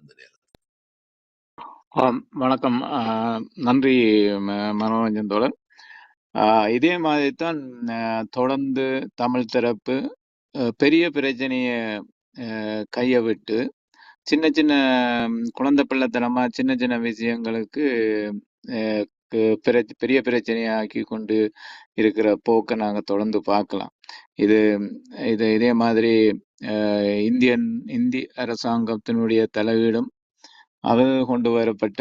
அந்த நேரம். வணக்கம். நன்றி மனோரஞ்சன் தோழர். இதே மாதிரி தான் தொடர்ந்து தமிழ் தரப்பு பெரிய பிரச்சனையை கையை விட்டு சின்ன சின்ன குழந்தை பிள்ளைத்தனமா சின்ன சின்ன விஷயங்களுக்கு பெரிய பிரச்சனையாக்கி கொண்டு இருக்கிற போக்கை நாங்கள் தொடர்ந்து பார்க்கலாம். இதே மாதிரி இந்திய அரசாங்கத்தினுடைய தலையீடும் அது கொண்டு வரப்பட்ட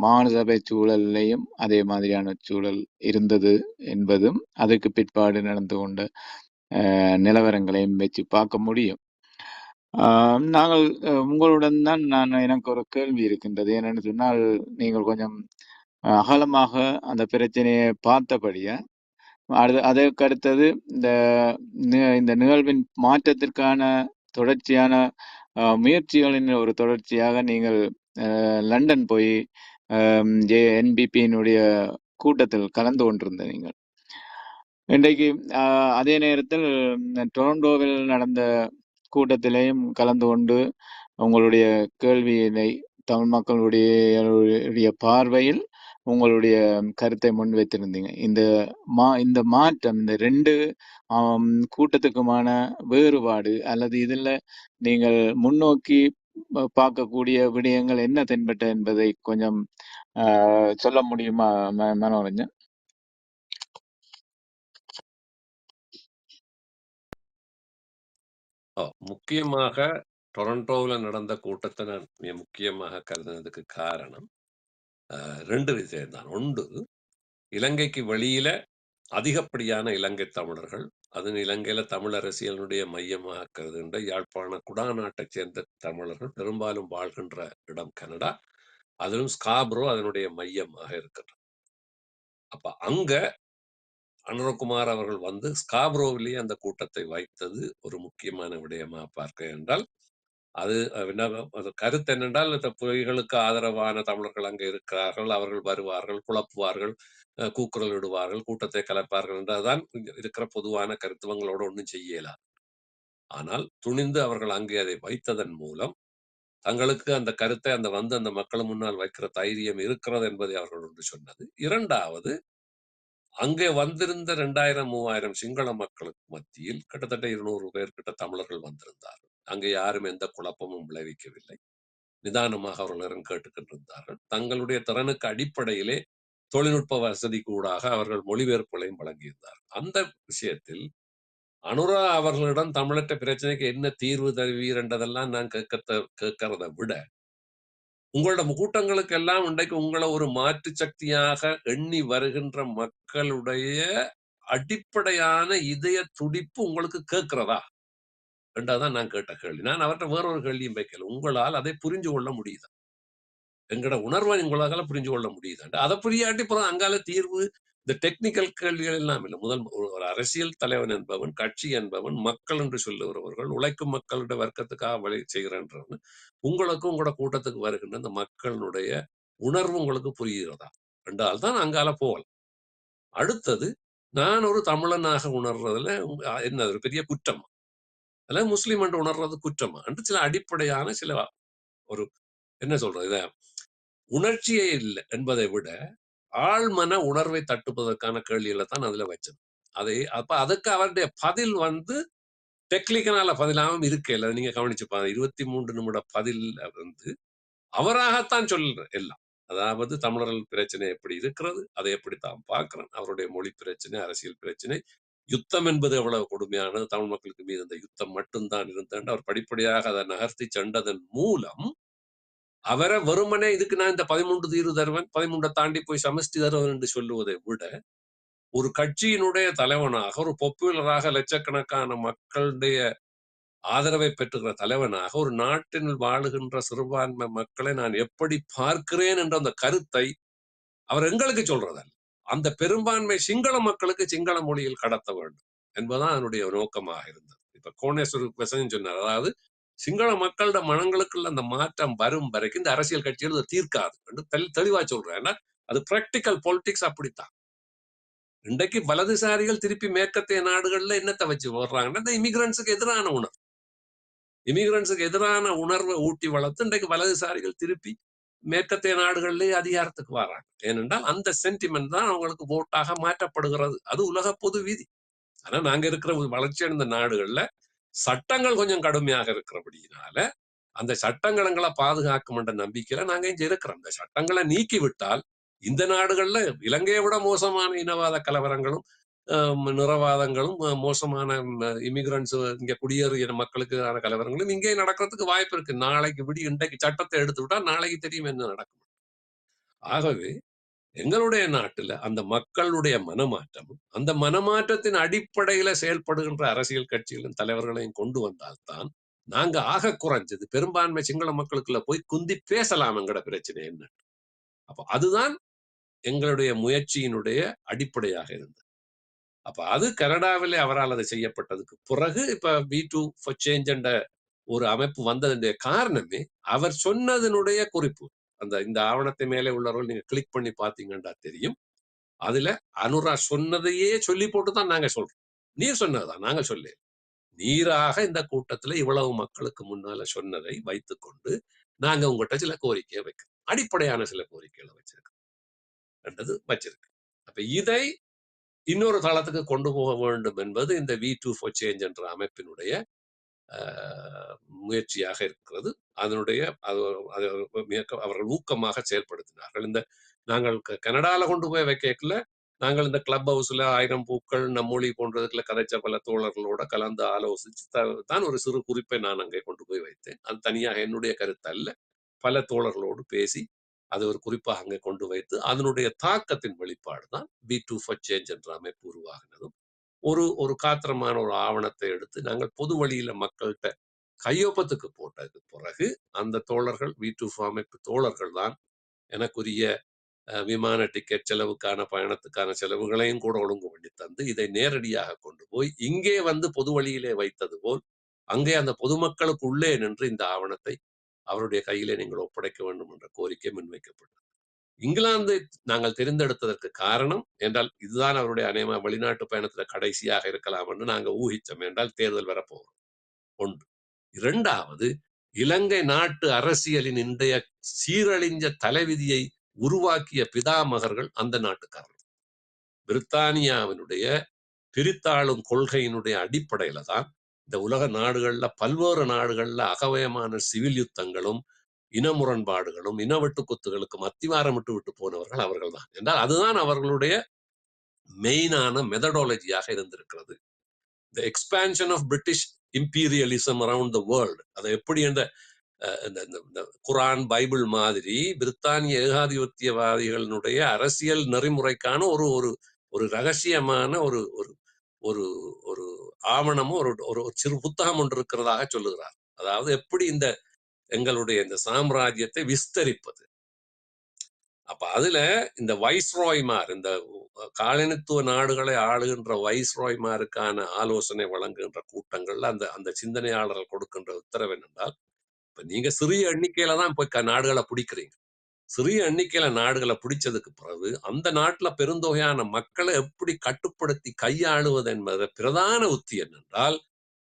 மாநிலசபை சூழல்லையும் அதே மாதிரியான சூழல் இருந்தது என்பதும் அதுக்கு பிற்பாடு நடந்து கொண்ட நிலவரங்களையும் வச்சு பார்க்க முடியும். நாங்கள் உங்களுடன் தான் எனக்கு ஒரு கேள்வி இருக்கின்றது. என்னென்னு சொன்னால், நீங்கள் கொஞ்சம் அகலமாக அந்த பிரச்சனையை பார்த்தபடியா அதற்கு அடுத்தது இந்த நிகழ்வின் மாற்றத்திற்கான தொடர்ச்சியான முயற்சிகளின் ஒரு தொடர்ச்சியாக நீங்கள் லண்டன் போய் என்பிபியினுடைய கூட்டத்தில் கலந்து கொண்டிருந்த நீங்கள் இன்றைக்கு அதே நேரத்தில் டொரண்டோவில் நடந்த கூட்டத்திலையும் கலந்து கொண்டு உங்களுடைய கேள்வியினை தமிழ் மக்களுடைய பார்வையில் உங்களுடைய கருத்தை முன்வைத்திருந்தீங்க. இந்த மாற்றம், இந்த ரெண்டு கூட்டத்துக்குமான வேறுபாடு அல்லது இதில் நீங்கள் முன்னோக்கி பார்க்கக்கூடிய விடயங்கள் என்ன தென்பட்ட என்பதை கொஞ்சம் சொல்ல முடியுமா மனோரஞ்சன்? முக்கியமாக டொரண்டோவில் நடந்த கூட்டத்தை நான் மிக முக்கியமாக கருதுனதுக்கு காரணம் 2 விஷயம்தான். ஒன்று, இலங்கைக்கு வெளியில அதிகப்படியான இலங்கை தமிழர்கள், அதுவும் இலங்கையில தமிழ் அரசியலுடைய மையமாக கருதுகின்ற யாழ்ப்பாண குடாநாட்டைச் சேர்ந்த தமிழர்கள் பெரும்பாலும் வாழ்கின்ற இடம் கனடா. அதிலும் ஸ்காப்ரோ அதனுடைய மையமாக இருக்கின்றது. அப்ப அங்க அனுரகுமார் அவர்கள் வந்து ஸ்காப்ரோவிலேயே அந்த கூட்டத்தை வைத்தது ஒரு முக்கியமான விடயமா பார்க்க என்றால், அது கருத்து என்னென்றால், புலிகளுக்கு ஆதரவான தமிழர்கள் அங்கே இருக்கிறார்கள், அவர்கள் வருவார்கள், குழப்புவார்கள், கூக்குரல் இடுவார்கள், கூட்டத்தை கலைப்பார்கள் என்றதான் இருக்கிற பொதுவான கருத்துவங்களோட ஒன்றும் செய்யலாம். ஆனால் துணிந்து அவர்கள் அங்கே அதை வைத்ததன் மூலம் தங்களுக்கு அந்த கருத்தை அந்த மக்கள் முன்னால் வைக்கிற தைரியம் இருக்கிறது என்பதை அவர்கள் ஒன்று சொன்னது. இரண்டாவது, அங்கே வந்திருந்த 2000-3000 சிங்கள மக்களுக்கு மத்தியில் கிட்டத்தட்ட 200 பேர் கிட்ட தமிழர்கள் வந்திருந்தார்கள். அங்கே யாரும் எந்த குழப்பமும் விளைவிக்கவில்லை. நிதானமாக அவர்கள் கேட்டுக்கொண்டிருந்தார்கள். தங்களுடைய திறனுக்கு அடிப்படையிலே தொழில்நுட்ப வசதி கூடாக அவர்கள் மொழிபெயர்ப்புகளையும் வழங்கியிருந்தார்கள். அந்த விஷயத்தில் அனுரா அவர்களிடம் தமிழற்ற பிரச்சனைக்கு என்ன தீர்வு தருவீர் என்றதெல்லாம் நான் கேட்கறதை விட, உங்களோட கூட்டங்களுக்கு எல்லாம் இன்றைக்கு உங்களை ஒரு மாற்று சக்தியாக எண்ணி வருகின்ற மக்களுடைய அடிப்படையான இதய துடிப்பு உங்களுக்கு கேட்கிறதா என்றாதான் நான் கேட்ட கேள்வி. நான் அவர்கிட்ட வேறொரு கேள்வியும் வைக்கல. உங்களால் அதை புரிஞ்சு கொள்ள முடியுது, எங்களோட உணர்வை உங்களால புரிஞ்சு கொள்ள முடியுது. அதை புரியாட்டி போறோம் அங்கால தீர்வு. இந்த டெக்னிக்கல் கேள்விகள் எல்லாம் இல்லை. முதல் ஒரு அரசியல் தலைவன் என்பவன், கட்சி என்பவன், மக்கள் என்று சொல்லுகிறவர்கள், உழைக்கும் மக்களுடைய வர்க்கத்துக்காக வழி செய்கிறன்றவன், உங்களுக்கும் உங்களோட கூட்டத்துக்கு வருகின்ற அந்த மக்களுடைய உணர்வு உங்களுக்கு புரிகிறதா என்றால் தான் அங்கால போகலாம். அடுத்தது, நான் ஒரு தமிழனாக உணர்றதுல என்ன ஒரு பெரிய குற்றம், அல்ல முஸ்லீம் என்று உணர்றது குற்றமா என்று சில அடிப்படையான சில ஒரு என்ன சொல்றது, இத உணர்ச்சியே இல்லை என்பதை விட ஆழ்மன உணர்வை தட்டுப்பதற்கான கேள்விகளை தான் அதுல வச்சது. அப்ப அதுக்கு அவருடைய பதில் வந்து டெக்னிக்கலான பதிலாகவும் இருக்கல. நீங்க கவனிச்சுப்பாங்க, 23 நிமிட பதில் வந்து அவராகத்தான் சொல்ற எல்லாம். அதாவது தமிழர்கள் பிரச்சனை எப்படி இருக்கிறது, அதை எப்படி தான் பார்க்கிறேன், அவருடைய மொழி பிரச்சனை, அரசியல் பிரச்சனை, யுத்தம் என்பது எவ்வளவு கொடுமையானது, தமிழ் மக்களுக்கு மீது அந்த யுத்தம் மட்டும்தான் இருந்தேன் அவர் படிப்படியாக அதை நகர்த்தி சென்றதன் மூலம் அவரை வெறுமனே இதுக்கு நான் இந்த 13 தீர்வு தருவேன், 13 தாண்டி போய் சமஷ்டி தருவேன் என்று சொல்லுவதை விட, ஒரு கட்சியினுடைய தலைவனாக, ஒரு பாப்புலராக லட்சக்கணக்கான மக்களுடைய ஆதரவை பெற்றுகிற தலைவனாக, ஒரு நாட்டில் வாழுகின்ற சிறுபான்மை மக்களை நான் எப்படி பார்க்கிறேன் என்ற அந்த கருத்தை அவர் எங்களுக்கு சொல்றதல்ல, அந்த பெரும்பான்மை சிங்கள மக்களுக்கு சிங்கள மொழியில் கடத்த வேண்டும் என்பதுதான் அதனுடைய நோக்கமாக இருந்தது. இப்ப கோணேஸ்வரர் விஷயம் சொன்னார், அதாவது சிங்கள மக்களோட மனங்களுக்குள்ள அந்த மாற்றம் வரும் வரைக்கும் இந்த அரசியல் கட்சிகள் தீர்க்காது என்று தெளிவா சொல்றேன். ஏன்னா அது பிராக்டிக்கல் பொலிட்டிக்ஸ் அப்படித்தான். இன்றைக்கு வலதுசாரிகள் திருப்பி மேற்கத்திய நாடுகள்ல என்னத்தை வச்சு வர்றாங்கன்னா, இந்த இமிகிரன்ஸுக்கு எதிரான உணர்வு. இமிகிரன்ஸுக்கு எதிரான உணர்வை ஊட்டி வளர்த்து இன்றைக்கு வலதுசாரிகள் திருப்பி மேற்கத்திய நாடுகளிலே அதிகாரத்துக்கு வராங்க. ஏனென்றால் அந்த சென்டிமெண்ட் தான் அவங்களுக்கு ஓட்டாக மாற்றப்படுகிறது. அது உலக பொது விதி. ஆனா நாங்க இருக்கிற வளர்ச்சி அடைந்த நாடுகள்ல சட்டங்கள் கொஞ்சம் கடுமையாக இருக்கிறபடியினால அந்த சட்டங்களை பாதுகாக்கும் என்ற நம்பிக்கையில நாங்க இங்க இருக்கிறோம். அந்த சட்டங்களை நீக்கி விட்டால் இந்த நாடுகள்ல இலங்கையை விட மோசமான இனவாத கலவரங்களும் நிறவாதங்களும் மோசமான இமிகிரன்ஸ் இங்க குடியேறிய மக்களுக்கான கலவரங்களும் இங்கே நடக்கிறதுக்கு வாய்ப்பு இருக்கு. நாளைக்கு இன்றைக்கு சட்டத்தை எடுத்து விட்டா நாளைக்கு தெரியும் என்ன நடக்கும். ஆகவே எங்களுடைய நாட்டுல அந்த மக்களுடைய மனமாற்றம், அந்த மனமாற்றத்தின் அடிப்படையில செயல்படுகின்ற அரசியல் கட்சிகளின் தலைவர்களையும் கொண்டு வந்தால்தான் நாங்க ஆக குறைஞ்சது பெரும்பான்மை சிங்கள மக்களுக்குள்ள போய் குந்தி பேசலாம் எங்கட பிரச்சனை என்ன. அப்ப அதுதான் எங்களுடைய முயற்சியினுடைய அடிப்படையாக இருந்தது. அப்ப அது கனடாவிலே அவரால் அதை செய்யப்பட்டதுக்கு பிறகு இப்ப V2 for Change என்ற ஒரு அமைப்பு வந்ததுடைய காரணமே அவர் சொன்னதனுடைய குறிப்பு. இந்த ஆவணத்தை மேலே உள்ளவர்கள் நீங்க கிளிக் பண்ணி பாத்தீங்கன்னா தெரியும். அதுல அனுரா சொன்னதையே சொல்லி போட்டுதான் நாங்க சொல்றோம். நீர் சொன்னதுதான் நாங்க சொல்ல. நீராக இந்த கூட்டத்துல இவ்வளவு மக்களுக்கு முன்னால சொன்னதை வைத்துக்கொண்டு நாங்க உங்ககிட்ட சில கோரிக்கையை வைக்கிறோம். அடிப்படையான சில கோரிக்கைகளை வச்சிருக்கோம். வச்சிருக்கு. அப்ப இதை இன்னொரு தளத்துக்கு கொண்டு போக வேண்டும் என்பது இந்த V2 for Change என்ற அமைப்பினுடைய முயற்சியாக இருக்கிறது. அதனுடைய அவர்கள் ஊக்கமாக செயல்படுத்தினார்கள். நாங்கள் கனடால கொண்டு போய் வைக்கல, நாங்கள் இந்த கிளப் ஹவுஸ்ல 1000 பூக்கள் நம்மொழி போன்றதுக்குள்ள கதைச்ச பல தோழர்களோட கலந்து ஆலோசிச்சு தான் ஒரு சிறு குறிப்பை நான் அங்கே கொண்டு போய் வைத்தேன். அது தனியாக என்னுடைய கருத்து அல்ல, பல தோழர்களோடு பேசி அது ஒரு குறிப்பாக அங்கே கொண்டு வைத்து அதனுடைய தாக்கத்தின் வெளிப்பாடு தான் V2 for Change என்ற அமைப்பு உருவாகினதும் ஒரு காத்திரமான ஒரு ஆவணத்தை எடுத்து நாங்கள் பொது வழியில மக்கள்கிட்ட கையொப்பத்துக்கு போட்டதுக்கு பிறகு அந்த தோழர்கள் V2 அமைப்பு தோழர்கள் தான் எனக்குரிய விமான டிக்கெட் செலவுக்கான பயணத்துக்கான செலவுகளையும் கூட ஒழுங்கு பண்ணி தந்து இதை நேரடியாக கொண்டு போய் இங்கே வந்து பொது வழியிலே வைத்தது போல் அங்கே அந்த பொதுமக்களுக்கு உள்ளே நின்று இந்த ஆவணத்தை அவருடைய கையிலே நீங்கள் ஒப்படைக்க வேண்டும் என்ற கோரிக்கை முன்வைக்கப்பட்டது. இங்கிலாந்து நாங்கள் தெரிந்தெடுத்ததற்கு காரணம் என்றால் இதுதான் அவருடைய அநேகமா வெளிநாட்டு பயணத்துல கடைசியாக இருக்கலாம் என்று நாங்கள் ஊகிச்சோம். என்றால் தேர்தல் வரப்போகிறோம். ஒன்று. இரண்டாவது, இலங்கை நாட்டு அரசியலின் இன்றைய சீரழிஞ்ச தலைவிதியை உருவாக்கிய பிதாமகர்கள் அந்த நாட்டுக்காரர்கள். பிரித்தானியாவினுடைய பிரித்தாளும் கொள்கையினுடைய அடிப்படையில தான் இந்த உலக நாடுகள்ல பல்வேறு நாடுகள்ல அகவயமான சிவில் யுத்தங்களும் இன முரண்பாடுகளும் இனவெட்டு கொத்துகளுக்கும் அத்திவாரம் விட்டு போனவர்கள் அவர்கள் தான். என்றால் அதுதான் அவர்களுடைய மெயினான மெத்தடாலஜியாக இருந்திருக்கிறது. The expansion of British imperialism around the world. அதை எப்படி என்ற குரான் பைபிள் மாதிரி பிரித்தானிய ஏகாதிபத்தியவாதிகளுடைய அரசியல் நெறிமுறைக்கான ஒரு ஒரு ஒரு ரகசியமான ஒரு ஒரு ஒரு ஒரு ஆவணமும் ஒரு சிறு புத்தகம் ஒன்று இருக்கிறதாக சொல்லுகிறார். அதாவது எப்படி எங்களுடைய இந்த சாம்ராஜ்யத்தை விஸ்தரிப்பது. அப்ப அதுல இந்த வைஸ்ராய்மார், இந்த காலனித்துவ நாடுகளை ஆளுகின்ற வைஸ்ராய்மாருக்கான ஆலோசனை வழங்குகின்ற கூட்டங்கள்ல அந்த சிந்தனையாளர்கள் கொடுக்கின்ற உத்தரவு என்னென்றால், இப்ப நீங்க சிறிய எண்ணிக்கையில தான் போய் நாடுகளை பிடிக்கிறீங்க. சிறிய எண்ணிக்கையில நாடுகளை பிடிச்சதுக்கு பிறகு அந்த நாட்டுல பெருந்தொகையான மக்களை எப்படி கட்டுப்படுத்தி கையாளுவது என்பது பிரதான உத்தி என்னென்றால்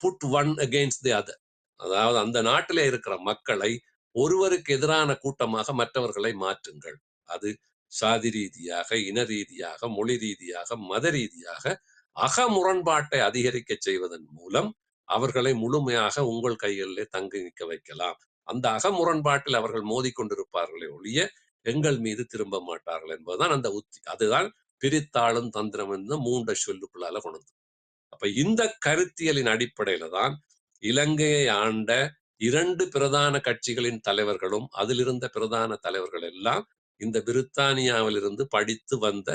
put one against the other. அதாவது அந்த நாட்டிலே இருக்கிற மக்களை ஒருவருக்கு எதிரான கூட்டமாக மற்றவர்களை மாற்றுங்கள். அது சாதி ரீதியாக, இன ரீதியாக, மொழி ரீதியாக, மத ரீதியாக அகமுரண்பாட்டை அதிகரிக்க செய்வதன் மூலம் அவர்களை முழுமையாக உங்கள் கைகளிலே தங்கி நிற்க வைக்கலாம். அந்த அகமுரண்பாட்டில் அவர்கள் மோதிக்கொண்டிருப்பார்களே ஒழிய எங்கள் மீது திரும்ப மாட்டார்கள் என்பதுதான் அந்த உத்தி. அதுதான் பிரித்தாளும் தந்திரம் என்று 3 சொல்லுக்குள்ளால கொண்டு. அப்ப இந்த கருத்தியலின் அடிப்படையில தான் இலங்கையை ஆண்ட 2 பிரதான கட்சிகளின் தலைவர்களும் அதிலிருந்த பிரதான தலைவர்கள் எல்லாம் இந்த பிரித்தானியாவிலிருந்து படித்து வந்த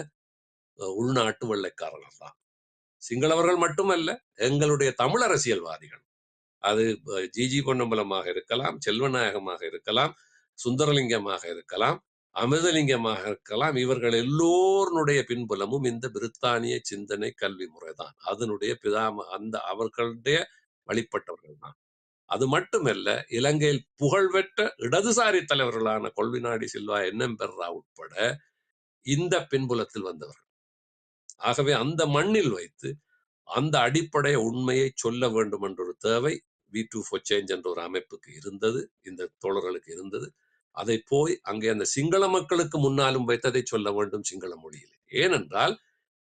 உள்நாட்டு வெள்ளைக்காரர்கள் தான். சிங்களவர்கள் மட்டுமல்ல, எங்களுடைய தமிழ் அரசியல்வாதிகள். அது ஜிஜி பொன்னம்பலமாக இருக்கலாம், செல்வநாயகமாக இருக்கலாம், சுந்தரலிங்கமாக இருக்கலாம், அமிர்தலிங்கமாக இருக்கலாம். இவர்கள் எல்லோருடைய பின்புலமும் இந்த பிரித்தானிய சிந்தனை கல்வி முறைதான். அதனுடைய அவர்களுடைய வழிபட்டவர்கள் தான். அது மட்டுமல்ல, இலங்கையில் புகழ்பெற்ற இடதுசாரி தலைவர்களான கொள்வினாடி சில்வா, என்எம் பெர்ரா உட்பட இந்த பின்புலத்தில் வந்தவர்கள். ஆகவே அந்த மண்ணில் வைத்து அந்த அடிப்படை உண்மையை சொல்ல வேண்டும் என்ற ஒரு தேவை V2 for Change என்ற ஒரு அமைப்புக்கு இருந்தது, இந்த தோழர்களுக்கு இருந்தது. அதை போய் அங்கே அந்த சிங்கள மக்களுக்கு முன்னாலும் வைத்ததை சொல்ல வேண்டும் சிங்கள மொழியில். ஏனென்றால்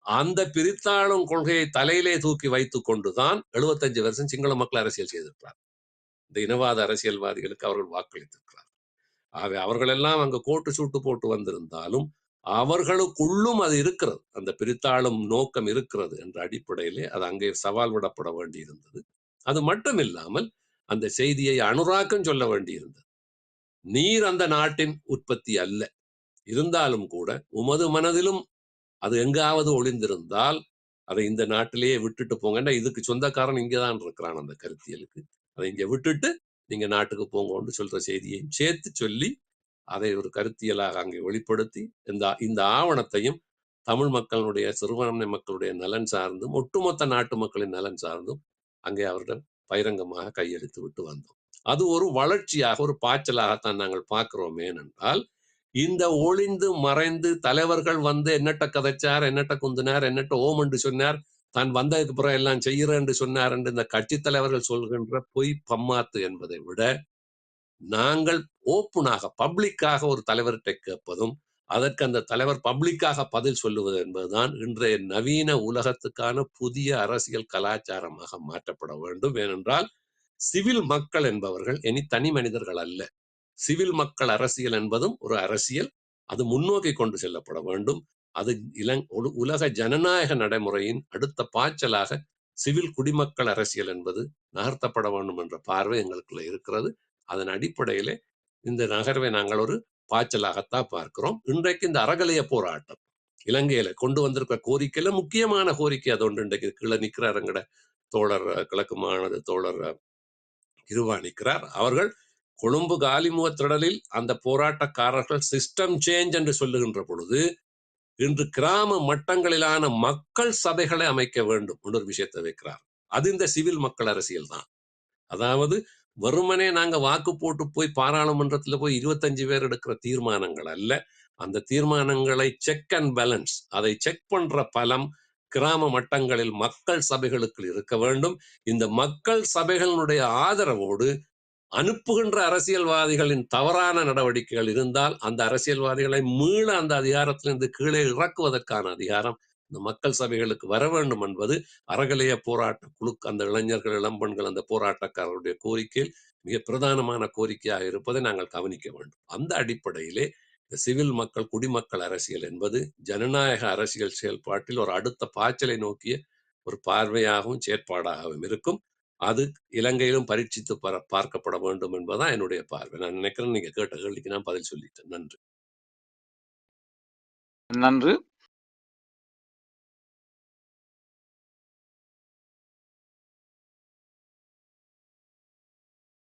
அந்த பிரித்தாளும் கொள்கையை தலையிலே தூக்கி வைத்துக் கொண்டுதான் 75 வருஷம் சிங்கள மக்கள் அரசியல் செய்திருக்கிறார். இந்த இனவாத அரசியல்வாதிகளுக்கு அவர்கள் வாக்களித்திருக்கிறார். ஆகவே அவர்கள் எல்லாம் அங்கு கோட்டு சூட்டு போட்டு வந்திருந்தாலும் அவர்களுக்குள்ளும் அது இருக்கிறது, அந்த பிரித்தாளும் நோக்கம் இருக்கிறது என்ற அடிப்படையிலே அது அங்கே சவால் விடப்பட வேண்டி இருந்தது. அது மட்டும் இல்லாமல் அந்த செய்தியை அனுராக்கம் சொல்ல வேண்டி இருந்தது. நீர் அந்த நாட்டின் உற்பத்தி அல்ல, இருந்தாலும் கூட உமது மனதிலும் அது எங்காவது ஒளிந்திருந்தால் அதை இந்த நாட்டிலேயே விட்டுட்டு போங்க, இதுக்கு சொந்தக்காரன் இங்கதான் இருக்கிறான் அந்த கருத்தியலுக்கு, அதை இங்க விட்டுட்டு நீங்க நாட்டுக்கு போங்கன்னு சொல்ற செய்தியையும் சேர்த்து சொல்லி அதை ஒரு கருத்தியலாக அங்கே வெளிப்படுத்தி இந்த ஆவணத்தையும் தமிழ் மக்களுடைய சிறுபான்மை மக்களுடைய நலன் சார்ந்தும் ஒட்டுமொத்த நாட்டு மக்களின் நலன் சார்ந்தும் அங்கே அவரிடம் பகிரங்கமாக கையெழுத்து விட்டு வந்தோம். அது ஒரு வளர்ச்சியாக ஒரு பாய்ச்சலாகத்தான் நாங்கள் பார்க்கிறோம். ஏனென்றால் இந்த ஒளிந்து மறைந்து தலைவர்கள் வந்து என்னட்ட கதைச்சார், என்னட்ட குந்தினார், என்னட்ட ஓம் என்று சொன்னார், தான் வந்ததுக்கு பிறகு எல்லாம் செய்யறேன் என்று சொன்னார் என்று இந்த கட்சி தலைவர்கள் சொல்கின்ற பொய் பம்மாத்து என்பதை விட நாங்கள் ஓப்பனாக பப்ளிக்காக ஒரு தலைவர்கிட்ட கேட்பதும் அதற்கு அந்த தலைவர் பப்ளிக்காக பதில் சொல்லுவது என்பதுதான் இன்றைய நவீன உலகத்துக்கான புதிய அரசியல் கலாச்சாரமாக மாற்றப்பட வேண்டும். ஏனென்றால் சிவில் மக்கள் என்பவர்கள் இனி தனி மனிதர்கள் அல்ல. சிவில் மக்கள் அரசியல் என்பதும் ஒரு அரசியல், அது முன்னோக்கி கொண்டு செல்லப்பட வேண்டும். அது உலக ஜனநாயக நடைமுறையின் அடுத்த பாய்ச்சலாக சிவில் குடிமக்கள் அரசியல் என்பது நகர்த்தப்பட வேண்டும் என்ற பார்வை எங்களுக்குள்ள இருக்கிறது. அதன் அடிப்படையிலே இந்த நகர்வை நாங்கள் ஒரு பாய்ச்சலாகத்தான் பார்க்கிறோம். இன்றைக்கு இந்த அறகலைய போராட்டம் இலங்கையில கொண்டு வந்திருக்கிற கோரிக்கையில முக்கியமான கோரிக்கை அது ஒன்று. இன்றைக்கு கீழே நிற்கிறார் எங்கட தோழர் கிழக்கு மாநில தோழர் இருவா நிற்கிறார். அவர்கள் கொழும்பு காலிமுகத்திடலில் அந்த போராட்டக்காரர்கள் சிஸ்டம் சேஞ்ச் என்று சொல்லுகின்ற பொழுது இன்று கிராம மட்டங்களிலான மக்கள் சபைகளை அமைக்க வேண்டும் என்ற ஒரு விஷயத்தை வைக்கிறார். அது இந்த சிவில் மக்கள் அரசியல் தான். அதாவது வெறுமனே நாங்க வாக்கு போட்டு போய் பாராளுமன்றத்தில் போய் 25 பேர் எடுக்கிற தீர்மானங்கள் அல்ல. அந்த தீர்மானங்களை செக் அண்ட் பேலன்ஸ், அதை செக் பண்ற பலம் கிராம மட்டங்களில் மக்கள் சபைகளுக்கு இருக்க வேண்டும். இந்த மக்கள் சபைகளுடைய ஆதரவோடு அனுப்புகின்ற அரசியல்வாதிகளின் தவறான நடவடிக்கைகள் இருந்தால் அந்த அரசியல்வாதிகளை மீள அந்த அதிகாரத்திலிருந்து கீழே இறக்குவதற்கான அதிகாரம் இந்த மக்கள் சபைகளுக்கு வர வேண்டும் என்பது அறகலைய போராட்ட குழு, அந்த இளைஞர்கள் இளம்பெண்கள் அந்த போராட்டக்காரருடைய கோரிக்கையில் மிக பிரதானமான கோரிக்கையாக இருப்பதை நாங்கள் கவனிக்க வேண்டும். அந்த அடிப்படையிலே இந்த சிவில் மக்கள் குடிமக்கள் அரசியல் என்பது ஜனநாயக அரசியல் செயல்பாட்டில் ஒரு அடுத்த பாய்ச்சலை நோக்கிய ஒரு பார்வையாகவும் செயற்பாடாகவும் இருக்கும். அது இலங்கையிலும் பரீட்சித்து பார்க்கப்பட வேண்டும் என்பதுதான் என்னுடைய பார்வை. நான் நினைக்கிறேன் நீங்க கேட்ட கேள்விக்கு நான் பதில் சொல்லிட்டேன். நன்றி. நன்று.